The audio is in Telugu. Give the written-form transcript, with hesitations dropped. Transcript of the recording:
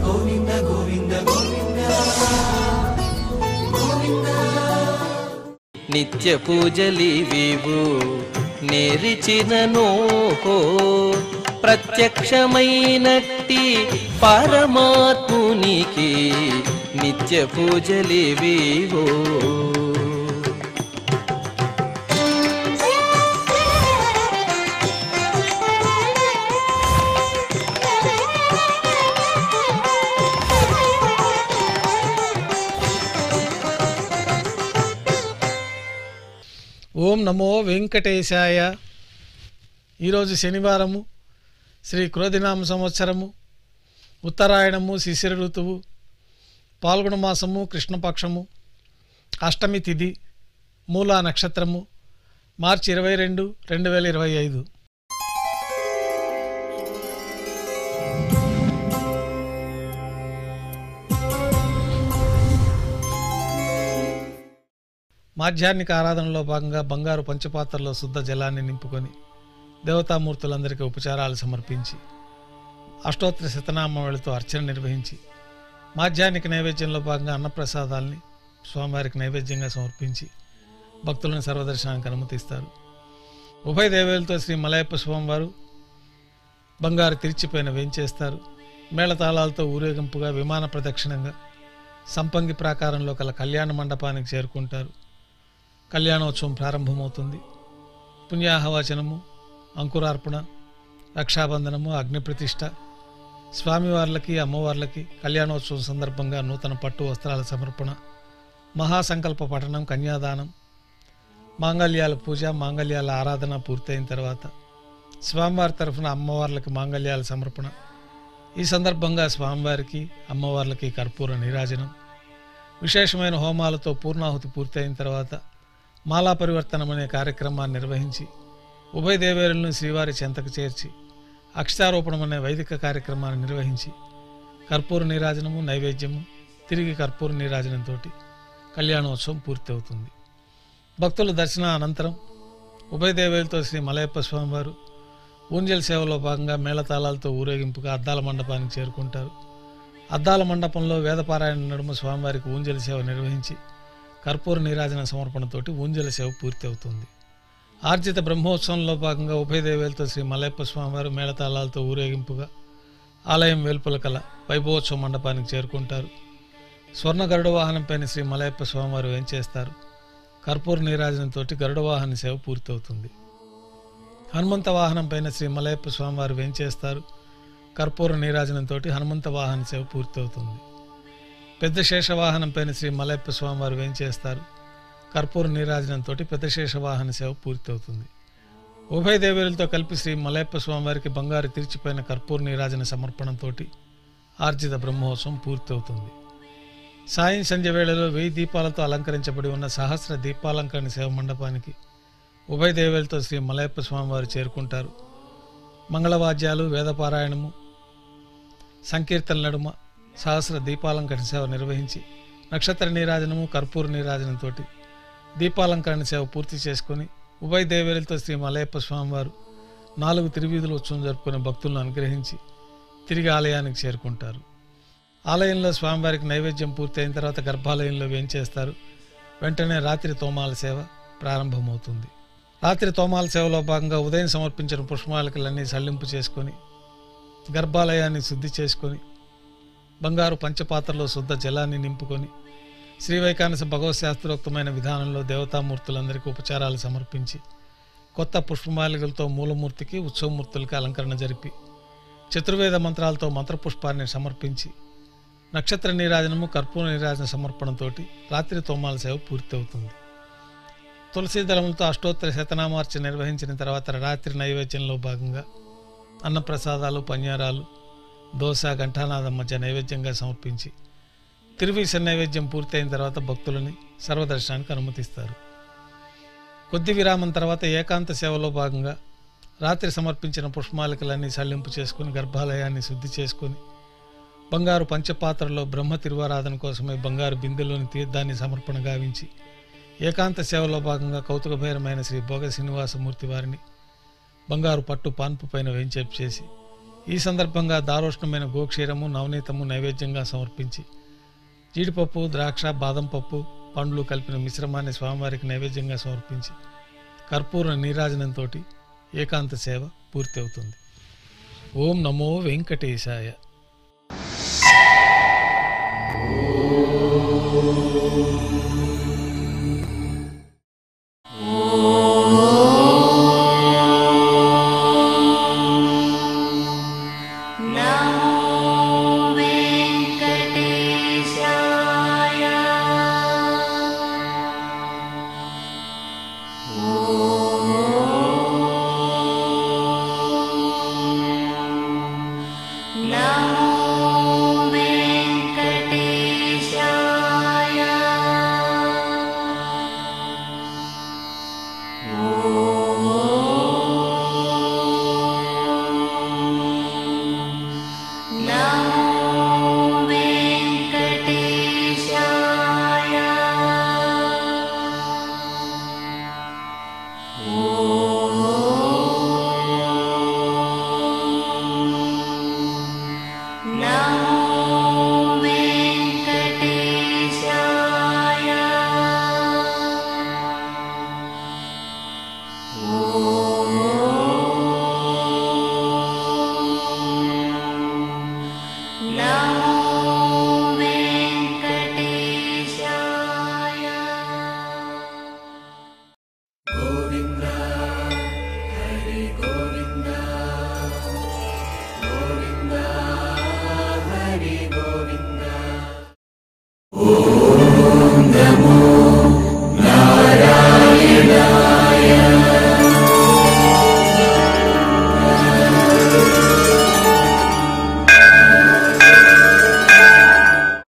గోవింద గోవింద గోవింద గోవింద. నిత్య పూజలివివు నేరిచినను ప్రత్యక్షమైనట్టి పరమాత్మునికి నిత్య పూజలివివు. ఓం నమో వెంకటేశాయ. ఈరోజు శనివారము, శ్రీ క్రోధినామ సంవత్సరము, ఉత్తరాయణము, శిశిర ఋతువు, పాల్గొన మాసము, కృష్ణపక్షము, అష్టమి తిథి, మూలా నక్షత్రము, మార్చి 22, 2025. మాధ్యాహ్నిక ఆరాధనలో భాగంగా బంగారు పంచపాత్రలో శుద్ధ జలాన్ని నింపుకొని దేవతామూర్తులందరికీ ఉపచారాలు సమర్పించి అష్టోత్తర శతనామావళితో అర్చన నిర్వహించి మాధ్యాహ్నిక నైవేద్యంలో భాగంగా అన్నప్రసాదాల్ని స్వామివారికి నైవేద్యంగా సమర్పించి భక్తులను సర్వదర్శనానికి అనుమతిస్తారు. ఉభయ దేవేలతో శ్రీ మలయప్ప స్వామివారు బంగారు తిరిచిపోయిన వేంచేస్తారు. మేళతాళాలతో ఊరేగింపుగా విమాన ప్రదక్షిణంగా సంపంగి ప్రాకారంలో కల కళ్యాణ మండపానికి చేరుకుంటారు. కళ్యాణోత్సవం ప్రారంభమవుతుంది. పుణ్యాహవచనము, అంకురార్పణ, రక్షాబంధనము, అగ్నిప్రతిష్ఠ, స్వామివార్లకి అమ్మవార్లకి కళ్యాణోత్సవం సందర్భంగా నూతన పట్టు వస్త్రాల సమర్పణ, మహాసంకల్ప పఠనం, కన్యాదానం, మాంగళ్యాల పూజ, మాంగళ్యాల ఆరాధన పూర్తయిన తర్వాత స్వామివారి తరఫున అమ్మవార్లకి మాంగళ్యాల సమర్పణ. ఈ సందర్భంగా స్వామివారికి అమ్మవార్లకి కర్పూర నీరాజనం, విశేషమైన హోమాలతో పూర్ణాహుతి పూర్తయిన తర్వాత మాలా పరివర్తనం అనే కార్యక్రమాన్ని నిర్వహించి ఉభయ దేవేరులను శ్రీవారి చెంతకు చేర్చి అక్షతారోపణం అనే వైదిక కార్యక్రమాన్ని నిర్వహించి కర్పూర నీరాజనము, నైవేద్యము, తిరిగి కర్పూర నీరాజనంతో కళ్యాణోత్సవం పూర్తి అవుతుంది. భక్తుల దర్శన అనంతరం ఉభయ దేవేలతో శ్రీ మలయప్ప స్వామివారు ఊంజల్ సేవలో భాగంగా మేళతాళాలతో ఊరేగింపుగా అద్దాల మండపానికి చేరుకుంటారు. అద్దాల మండపంలో వేదపారాయణ నడుమ స్వామివారికి ఊంజల సేవ నిర్వహించి కర్పూర నీరాజన సమర్పణతోటి ఊంజల సేవ పూర్తి అవుతుంది. ఆర్జిత బ్రహ్మోత్సవంలో భాగంగా ఉభయ దేవేలతో శ్రీ మలయప్ప స్వామివారు మేళతాళాలతో ఊరేగింపుగా ఆలయం వెలుపల కల వైభవోత్సవ మండపానికి చేరుకుంటారు. స్వర్ణ గరుడ వాహనంపైన శ్రీ మలయప్ప స్వామివారు వేంచేస్తారు. కర్పూర నీరాజనంతో గరుడ వాహన సేవ పూర్తవుతుంది. హనుమంత వాహనంపైన శ్రీ మలయప్ప స్వామివారు వేంచేస్తారు. కర్పూర నీరాజనంతో హనుమంత వాహన సేవ పూర్తవుతుంది. పెద్ద శేష వాహనంపైన శ్రీ మలయప్ప స్వామివారు వేంచేస్తారు. కర్పూర నీరాజనంతో పెద్ద శేష వాహన సేవ పూర్తవుతుంది. ఉభయ దేవేరులతో కలిపి శ్రీ మలయప్ప స్వామివారికి బంగారు తిరిచిపోయిన కర్పూర నీరాజన సమర్పణంతో ఆర్జిత బ్రహ్మోత్సవం పూర్తవుతుంది. సాయం సంధ్య వేళలో 1000 దీపాలతో అలంకరించబడి ఉన్న సహస్ర దీపాలంకరణ సేవ మండపానికి ఉభయ దేవేలతో శ్రీ మలయప్ప స్వామివారు చేరుకుంటారు. మంగళవాద్యాలు, వేదపారాయణము, సంకీర్తన నడుమ సహస్ర దీపాలంకరణ సేవ నిర్వహించి నక్షత్ర నీరాజనము, కర్పూర నీరాజనంతో దీపాలంకరణ సేవ పూర్తి చేసుకుని ఉభయ దేవేలతో శ్రీ మలయప్ప స్వామివారు 4 తిరువీధుల ఉత్సవం జరుపుకునే భక్తులను అనుగ్రహించి తిరిగి ఆలయానికి చేరుకుంటారు. ఆలయంలో స్వామివారికి నైవేద్యం పూర్తయిన తర్వాత గర్భాలయంలో వేంచేస్తారు. వెంటనే రాత్రి తోమాల సేవ ప్రారంభమవుతుంది. రాత్రి తోమాల సేవలో భాగంగా ఉదయం సమర్పించిన పుష్పమాలికలన్నీ సళ్లింపు చేసుకొని గర్భాలయాన్ని శుద్ధి చేసుకొని బంగారు పంచపాత్రలో శుద్ధ జలాన్ని నింపుకొని శ్రీవైకానస భగవత్ శాస్త్రోక్తమైన విధానంలో దేవతామూర్తులందరికీ ఉపచారాలు సమర్పించి కొత్త పుష్పమాలికలతో మూలమూర్తికి, ఉత్సవమూర్తులకి అలంకరణ జరిపి చతుర్వేద మంత్రాలతో మంత్రపుష్పాన్ని సమర్పించి నక్షత్ర నీరాజనము, కర్పూర నీరాజన సమర్పణంతో రాత్రి తోమాల సేవ పూర్తి అవుతుంది. తులసీ దళములతో అష్టోత్తర శతనామార్చన నిర్వహించిన తర్వాత రాత్రి నైవేద్యంలో భాగంగా అన్నప్రసాదాలు, పన్యారాలు, దోశ, ఘంటానాదం మధ్య నైవేద్యంగా సమర్పించి తిరువీస నైవేద్యం పూర్తయిన తర్వాత భక్తులని సర్వదర్శనానికి అనుమతిస్తారు. కొద్ది విరామం తర్వాత ఏకాంత సేవలో భాగంగా రాత్రి సమర్పించిన పుష్పమాలికలన్నీ సళ్లింపు చేసుకుని గర్భాలయాన్ని శుద్ధి చేసుకుని బంగారు పంచపాత్రలో బ్రహ్మ తిరువారాధన కోసమై బంగారు బిందెలోని తీర్థాన్ని సమర్పణ గావించి ఏకాంత సేవలో భాగంగా కౌతుకభైరమైన శ్రీ భోగ శ్రీనివాసమూర్తి వారిని బంగారు పట్టు పాన్పు పైన వేంచేపు చేసి ఈ సందర్భంగా దారోష్ణమైన గోక్షీరము నవనీతము నైవేద్యంగా సమర్పించి జీడిపప్పు ద్రాక్ష బాదం పప్పు పండ్లు కలిపిన మిశ్రమాన్ని స్వామివారికి నైవేద్యంగా సమర్పించి కర్పూర నీరాజనంతో ఏకాంత సేవ పూర్తి అవుతుంది. ఓం నమో వెంకటేశాయ.